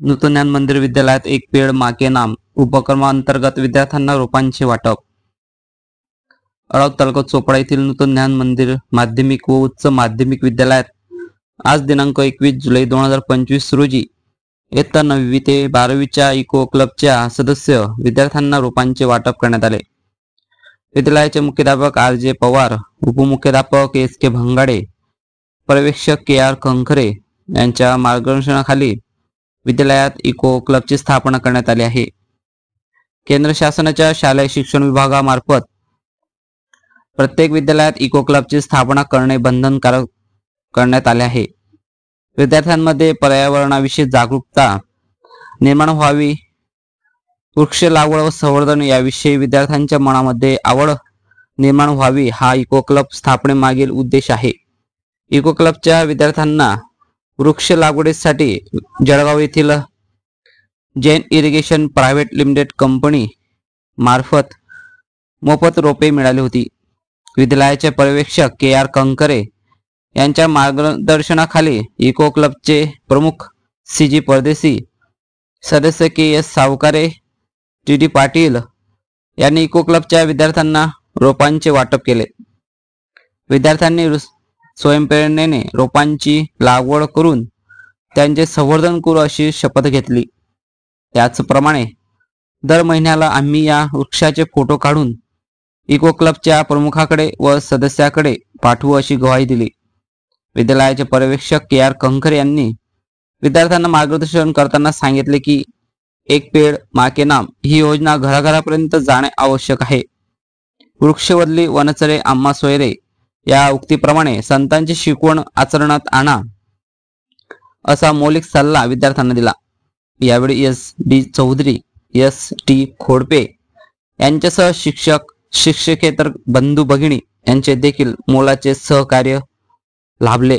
नूतन ज्ञान मंदिर विद्यालयात एक पेड़ माँ के नाम उपक्रमांतर्गत विद्यार्थ्यांना रोपांचे वाटप। अळाव तालुका चोपडा येथील नूतन ज्ञान मंदिर माध्यमिक व उच्च माध्यमिक विद्यालयात आज दिनांक 21 जुलै 2025 रोजी इयत्ता 9वी ते 12वीच्या इको क्लबच्या सदस्य विद्यार्थ्यांना रोपांचे वाटप करण्यात आले। विद्यालयाचे मुख्याध्यापक RJ पवार, उपमुख्याध्यापक SK भंगाडे, पर्यवेक्षक KR कंखरे यांच्या मार्गदर्शनाखाली विद्यालयात इको क्लबची स्थापना करण्यात आली आहे। केंद्र शासनाच्या शालेय शिक्षण विभागामार्फत प्रत्येक विद्यालयात इको क्लबची स्थापना करणे बंधनकारक करण्यात आले आहे। विद्यार्थ्यांमध्ये पर्यावरणाविषयी जागरूकता निर्माण व्हावी, वृक्ष लागवड व संवर्धन याविषयी विद्यार्थ्यांच्या मनामध्ये आवड निर्माण व्हावी हा इको क्लब स्थापनेमागील उद्देश आहे। इको क्लबच्या विद्यार्थ्यांना वृक्ष लागवडीसाठी जळगाव येथील Jain irrigation private limited company मार्फत मोफत रोपे मिळाली होती। विद्यालयाचे पर्यवेक्षक KR कंखरे यांच्या मार्गदर्शनाखाली इको क्लबचे प्रमुख CG परदेसी, सदस्य KS सावकारे, TD पाटील यांनी इको क्लबच्या विद्यार्थ्यांना रोपांचे वाटप केले। विद्यार्थ्यांनी स्वयंप्रेरणेने रोपांची लागवड करून त्यांचे संवर्धन करू अशी शपथ घेतली। त्याचप्रमाणे दर महिन्याला आम्ही या वृक्षाचे फोटो काढून इको क्लबच्या प्रमुखाकडे व सदस्याकडे पाठवू अशी ग्वाही दिली। विद्यालयाचे पर्यवेक्षक KR कंखरे यांनी विद्यार्थ्यांना मार्गदर्शन करताना सांगितले की एक पेड़ माँ के नाम ही योजना घराघरापर्यंत जाणे आवश्यक आहे। वृक्षवल्ली वनचरे आम्हा सोयरे या उक्तीप्रमाणे संतांची शिकवण आचरणात आणा असा मौलिक सल्ला विद्यार्थ्यांना दिला। यावेळी SD चौधरी, ST खोडपे यांच्यासह शिक्षक, शिक्षकेतर बंधू भगिनी यांचे देखील मोलाचे सहकार्य लाभले।